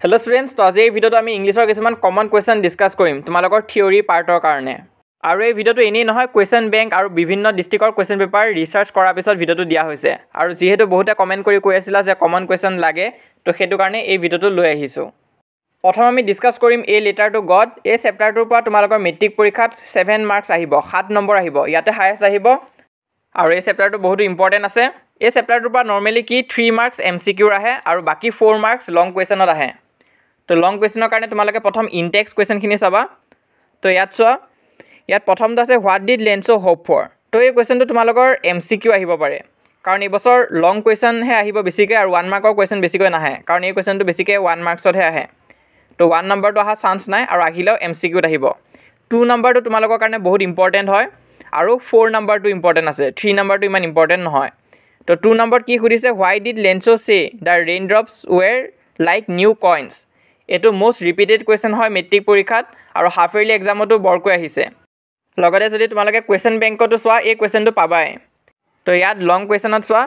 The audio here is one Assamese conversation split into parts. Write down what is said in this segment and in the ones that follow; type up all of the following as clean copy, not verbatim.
हेलो स्टूडेंट्स, तो आज এই ভিডিওটো আমি ইংলিছৰ কিছুমান কমন কোৱেশ্চন ডিসকাস কৰিম তোমালোকৰ থিওৰি পাৰ্টৰ কাৰণে। আৰু এই ভিডিওটো এনেই নহয়, কোৱেশ্চন বেংক আৰু বিভিন্ন ডিস্ট্ৰিক্টৰ কোৱেশ্চন পেপাৰ ৰিসাৰ্চ কৰাৰ পিছত ভিডিওটো দিয়া হৈছে। আৰু যেহেতু বহুতে কমেন্ট কৰি কৈ আছিল যে কমন কোৱেশ্চন লাগে, তো সেইটো কাৰণে এই ভিডিওটো লৈ আহিছো। প্ৰথম আমি ডিসকাস কৰিম এ লেটাৰ টু গড। এই চেপ্টাৰটোৰ পৰা তোমালোকৰ মেট্ৰিক পৰীক্ষাত 7 মাৰ্কস আহিব, 7 নম্বৰ আহিব, ইয়াতে হাইয়েষ্ট আহিব। আৰু এই চেপ্টাৰটো বহুত ইম্পৰ্টেন্ট আছে। এই চেপ্টাৰটোৰ পৰা নৰ্মেলি কি 3 মাৰ্কস MCQ আহে আৰু বাকি 4 মাৰ্কস লং কোৱেশ্চনত আহে। তো লং কোৱেশ্চনৰ কাৰণে তোমালোকে প্ৰথম ইনটেক্স কোৱেশ্চনখিনি চাবা। তো ইয়াত চোৱা, ইয়াত প্ৰথমটো আছে what did Lencho hope for. তো এই কোৱেশ্চনটো তোমালোকৰ MCQ আহিব পাৰে, কাৰণ এই বছৰ লং কোৱেশ্চনহে আহিব বেছিকৈ আৰু 1 মাৰ্কৰ কোৱেশ্চন বেছিকৈ নাহে, কাৰণ এই কোৱেশ্চনটো বেছিকৈ 1 মাৰ্কছতহে আহে। তো 1 নম্বৰটো অহা চান্স নাই, আৰু আহিলেও MCQত আহিব। 2 নম্বৰটো তোমালোকৰ কাৰণে বহুত ইম্পৰ্টেণ্ট হয়, আৰু 4 নম্বৰটো ইম্পৰ্টেণ্ট আছে, 3 নম্বৰটো ইমান ইম্পৰ্টেণ্ট নহয়। তো 2 নম্বৰত কি সুধিছে, why did Lencho say the rain drops were like new coins. এইটো মোষ্ট ৰিপিটেড কুৱেশ্যন হয় মেট্ৰিক পৰীক্ষাত, আৰু হাফ ইয়াৰলি এক্সামতো বৰকৈ আহিছে। লগতে যদি তোমালোকে কুৱেশ্যন বেংকতো চোৱা, এই কুৱেশ্যনটো পাবাই। তো ইয়াত লং কুৱেশ্যনত চোৱা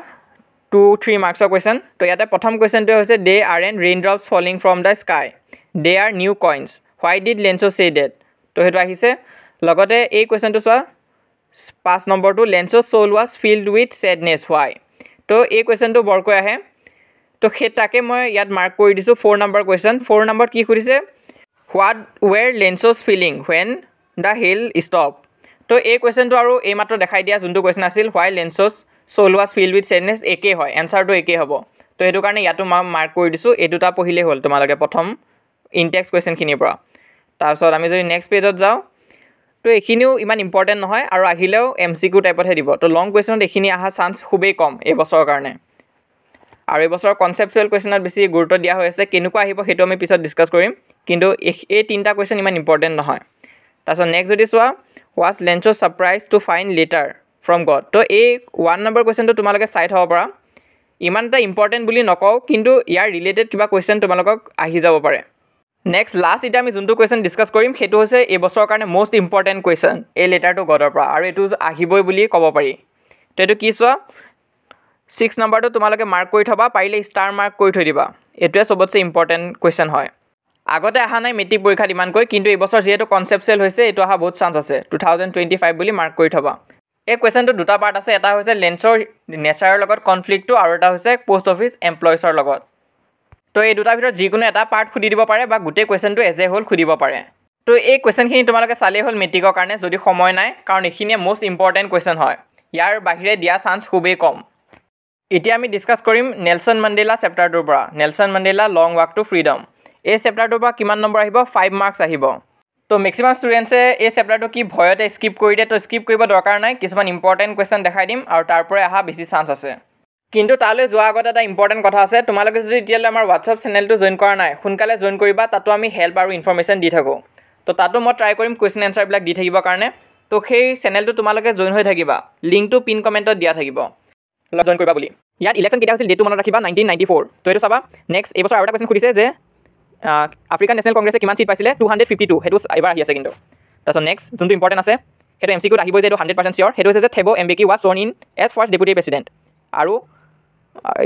2-3 মাৰ্কছৰ কুৱেশ্যন। তো ইয়াতে প্ৰথম কুৱেশ্যনটোৱে হৈছে they are an rain drops falling from the sky, they are new coins, why did Lencho say that. তো সেইটো আহিছে। লগতে এই কুৱেশ্যনটো চোৱা 5 নম্বৰটো, Lencho soul was filled with sadness, why. তো এই কুৱেশ্যনটো বৰকৈ আহে। তো সেই তাকে মই ইয়াত মাৰ্ক কৰি দিছোঁ 4 নম্বৰ কুৱেশ্যন। 4 নম্বৰত কি সুধিছে, what were Lencho's feeling when the hail stop. তো এই কুৱেশ্যনটো আৰু এইমাত্ৰ দেখাই দিয়া যোনটো কুৱেশ্যন আছিল, হোৱাই লেঞ্চোজ চ'ল ৱাজ ফিল্ড উইথ ছেডনেছ, একেই হয়, এনচাৰটো একেই হ'ব। তো সেইটো কাৰণে ইয়াতো মই মাৰ্ক কৰি দিছোঁ। এই দুটা পঢ়িলেই হ'ল তোমালোকে প্ৰথম ইনটেক্স কুৱেশ্যনখিনিৰ পৰা। তাৰপিছত আমি যদি নেক্সট পেজত যাওঁ, তো এইখিনিও ইমান ইম্পৰ্টেণ্ট নহয়, আৰু আহিলেও MCQ টাইপতহে দিব। তো লং কুৱেশ্যনত এইখিনি অহা চান্স খুবেই কম এই বছৰৰ কাৰণে। আৰু এইবছৰ কনচেপচুৱেল কুৱেশ্যনত বেছি গুৰুত্ব দিয়া হৈ আছে, কেনেকুৱা আহিব সেইটো আমি পিছত ডিছকাছ কৰিম, কিন্তু এই 3টা কুৱেশ্যন ইমান ইম্পৰ্টেণ্ট নহয়। তাৰপিছত নেক্সট যদি চোৱা, was Lencho surprise to find letter from god. তো এই 1 নম্বৰ কুৱেশ্যনটো তোমালোকে চাই থ'ব পৰা, ইমান এটা ইম্পৰ্টেণ্ট বুলি নকওঁ, কিন্তু ইয়াৰ ৰিলেটেড কিবা কুৱেশ্যন তোমালোকক আহি যাব পাৰে। নেক্সট লাষ্ট এতিয়া আমি যোনটো কুৱেশ্যন ডিছকাছ কৰিম, সেইটো হৈছে এই বছৰৰ কাৰণে মষ্ট ইম্পৰ্টেণ্ট কুৱেশ্যন এই লেটাৰ টু গডৰ পৰা, আৰু এইটো আহিবই বুলি ক'ব পাৰি। তো এইটো কি চোৱা, 6 নম্বৰটো তোমালোকে মাৰ্ক কৰি থ'বা, পাৰিলে ষ্টাৰ মাৰ্ক কৰি থৈ দিবা। এইটোৱে চবতছে ইম্পৰ্টেণ্ট কুৱেশ্যন হয়। আগতে অহা নাই মেট্ৰিক পৰীক্ষাত ইমানকৈ, কিন্তু এইবছৰ যিহেতু কনচেপচুৱেল হৈছে, এইটো অহা বহুত চান্স আছে। 2025 বুলি মাৰ্ক কৰি থ'বা। এই কুৱেশ্যনটো দুটা পাৰ্ট আছে, এটা হৈছে লেঞ্চৰ নেচাৰৰ লগত কনফ্লিক্টটো, আৰু এটা হৈছে পোষ্ট অফিচ এমপ্লয়িজৰ লগত। তো এই দুটাৰ ভিতৰত যিকোনো এটা পাৰ্ট সুধি দিব পাৰে, বা গোটেই কুৱেশ্যনটো এজ এ হ'ল সুধিব পাৰে। তো এই কুৱেশ্যনখিনি তোমালোকে চালেই হ'ল মেট্ৰিকৰ কাৰণে, যদি সময় নাই, কাৰণ এইখিনিয়ে মষ্ট ইম্পৰ্টেণ্ট কুৱেশ্যন হয়। ইয়াৰ বাহিৰে দিয়া চান্স খুবেই কম। এতিয়া আমি ডিছকাছ কৰিম নেলছন মেণ্ডেলা চেপ্টাৰটোৰ পৰা, Nelson Mandela long walk to freedom. এই চেপ্টাৰটোৰ পৰা কিমান নম্বৰ আহিব, 5 মাৰ্কছ আহিব। তো মেক্সিমাম ষ্টুডেণ্টছে এই চেপ্টাৰটো কি ভয়তে স্কিপ কৰি দিয়ে, তো স্কিপ কৰিব দৰকাৰ নাই, কিছুমান ইম্পৰ্টেণ্ট কুৱেশ্যন দেখাই দিম, আৰু তাৰ পৰাই অহা বেছি চান্স আছে। কিন্তু তালৈ যোৱাৰ আগতে এটা ইম্পৰ্টেণ্ট কথা আছে, তোমালোকে যদি এতিয়ালৈ আমাৰ হোৱাটছআপ চেনেলটো জইন কৰা নাই, সোনকালে জইন কৰিবা। তাতো আমি হেল্প আৰু ইনফৰমেশ্যন দি থাকোঁ। তো তাতো মই ট্ৰাই কৰিম কুৱেশ্যন এনচাৰবিলাক দি থাকিবৰ কাৰণে। তো সেই চেনেলটো তোমালোকে জইন হৈ থাকিবা, লিংকটো পিন কমেণ্টত দিয়া থাকিব, জইন কৰিবা বুলি। ইয়াত ইলেকশ্যন কেতিয়া হৈছিল ডেটটো মনত ৰাখিবা, 1994। তো এইটো চাবা। নেক্সট এইবছৰ আৰু এটা কুৱেশ্যন সুধিছে যে আফ্ৰিকান নেশ্যনেল কংগ্ৰেছে কিমান চিট পাইছিলে, 252। সেইটো এইবাৰ আহি আছে কিন্তু। তাৰপিছত নেক্সট যোনটো ইম্পৰ্টেণ্ট আছে, সেইটো MCQত আহিবই যে, এইটো 100% চিয়ৰ। সেইটো হৈছে যে Thabo Mbeki was sworn in as first deputy president, আৰু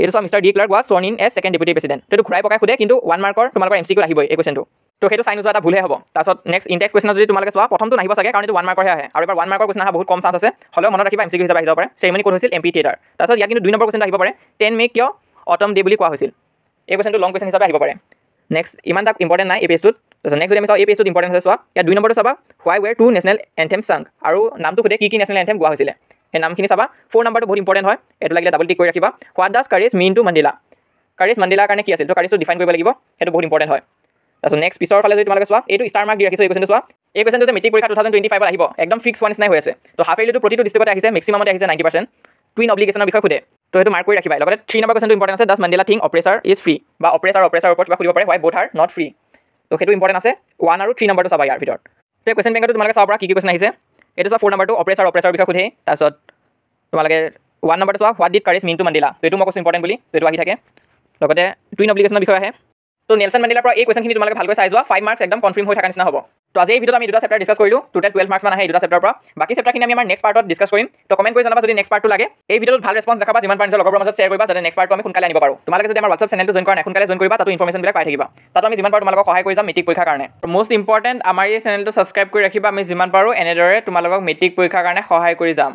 এইটো চোৱা mister de Klerk was sworn in as second deputy president. তো এইটো ঘূৰাই পকাই সোধে, কিন্তু 1 মাৰ্কৰ তোমালোকৰ MCQত আহিবই এই কুৱেশ্যনটো। তো সেইটো চাই নোযোৱা এটা ভুলহে হ'ব। তাৰপিছত নেক্সট ইনটেক্স কুৱেশ্যনত যদি তোমালোকে চোৱা, প্ৰথমটো নাহিব চাগে, কাৰণ এইটো 1 মাৰ্কৰহে আহে, আৰু এবাৰ 1 মাৰ্কৰ কুৱেশ্যন অহা বহুত কম চান্স আছে। হ'লেও মনত ৰাখিবা MCQ হিচাপে আহি যাব পাৰে। চেৰিমনি ক'ত হৈছিল, MP থিয়েটাৰ। তাৰপিছত ইয়াত কিন্তু 2 নম্বৰ কুৱেশ্যনটো আহিব পাৰে, 10 মে কিয় অটম ডে বুলি কোৱা হৈছিল। এই কুৱেশ্যনটো লং কুৱেশ্যন হিচাপে আহিব পাৰে। নেক্সট ইমান এটা ইম্পৰ্টেণ্ট নাই এই পেজটোত। তাৰপিছত নেক্সট যদি আমি চাওঁ, এই পেজটোত ইম্পৰ্টেণ্ট আছে চোৱা, ইয়াত 2 নম্বৰটো চাবা, হোৱাই ৱেৰ 2 নেশ্যনেল এন্থেম ছাং, আৰু নামটো সোধে কি নেশ্যনেল এন্থেম গোৱা হৈছিলে, সেই নামখিনি চাবা। 4 নম্বৰটো বহুত ইম্পৰ্টেণ্ট হয়, এইটো লাগিলে ডাবল টিক কৰি ৰাখিবা। What does courage mean to Mandela, courage মেণ্ডেলাৰ কাৰণে কি আছিল, তো কাৰেজটো ডিফাইন কৰিব লাগিব, সেইটো বহুত ইম্পৰ্টেণ্ট হয়। তাৰপিছত নেক্সট পিছৰ ফালে যদি তোমালোকে চোৱা, এইটো ষ্টাৰ মাৰ্ক দি ৰাখিছোঁ এই কুৱেশ্যনটো চোৱা। এই কুৱেশ্যনটো যে মেট্ৰিক পৰীক্ষা 2025 আহিব, একদম ফিক্স হোৱা নিচিনাই হৈ আছে। তো হাফ ইয়াৰলিটো প্ৰতিটো ডিষ্ট্ৰিক্টতে আহিছে, মেক্সিমামতে আহিছে 90%। টুইন অব্লিগেশ্যনৰ বিষয়ে সোধে, তো সেইটো মাৰ্ক কৰি ৰাখিবা। লগতে 3 নম্বৰ কুৱেশ্যনটো ইম্পৰ্টেণ্ট আছে, does Mandela think oppressor is free, বা অপ্ৰেছাৰৰ ওপৰত কিবা সুধিব পাৰে, why both are not free. তো সেইটো ইম্পৰ্টেণ্ট আছে, 1 আৰু 3 নম্বৰটো চাবা ইয়াৰ ভিতৰত। তো এই কুৱেশ্যন বেংকটো তোমালোকে চাব পৰা কি কুৱেশ্যন আহিছে। এইটো চোৱা 4 নম্বৰটো অপ্ৰেছাৰৰ বিষয়ে সোধে। তাৰপিছত তোমালোকে 1 নম্বৰটো চোৱা, what did courage mean to Mandela, তো এইটো মই কৈছোঁ ইম্পৰ্টেণ্ট বুলি, তো এইটো আহি থাকে। লগতে টুইন অব্লিগেশ্যনৰ বিষয়ে আহে। তো নেলছন মেণ্ডেলাৰ পৰা এই কুৱেশ্যনখিনি তোমালোকে ভালকৈ চাই যোৱা, 5 মাৰ্কছ একদম কনফাৰ্ম হৈ থকা নিচিনা হ'ব। তো আজি এই ভিডিঅ'ত আমি দুটা চেপ্টাৰ ডিছকাছ কৰিলোঁ টোটেল 12 মাৰ্কছ মান আহে এই দুটা চেপ্টাৰৰ পৰা বাকী চেপ্টাৰখিনি আমি আমাৰ নেক্সট পাৰ্টত ডিছকাছ কৰিম তো কমেণ্ট কৰি জনাবা যদি নেক্সট পাৰ্টটো লাগে এই ভিডিঅ'ত ভাল ৰেছপন্স দেখাবা যিমান পাৰিছে লগৰবোৰৰ মাজত শ্বেয়াৰ কৰিবা যাতে নেক্সট পাৰ্টটো আমি সোনকালে আনিব পাৰোঁ তোমালোকে যদি আমাৰ WhatsApp চেনেলটো জইন কৰা নাই সোনকালে জইন কৰিবা তাতো ইনফৰমেশ্যনবিলাক পাই থাকিবা তাতো আমি যিমান পাৰোঁ তোমালোকক সহায় কৰি যাম মেট্ৰিক পৰীক্ষাৰ কাৰণে মষ্ট ইম্পৰ্টেণ্ট আমাৰ এই চেনেলটো ছাবস্ক্ৰাইব কৰি ৰাখিবা আমি যিমান পাৰোঁ এনেদৰে তোমালোকক মেট্ৰিক পৰীক্ষাৰ কাৰণে সহায় কৰি যাম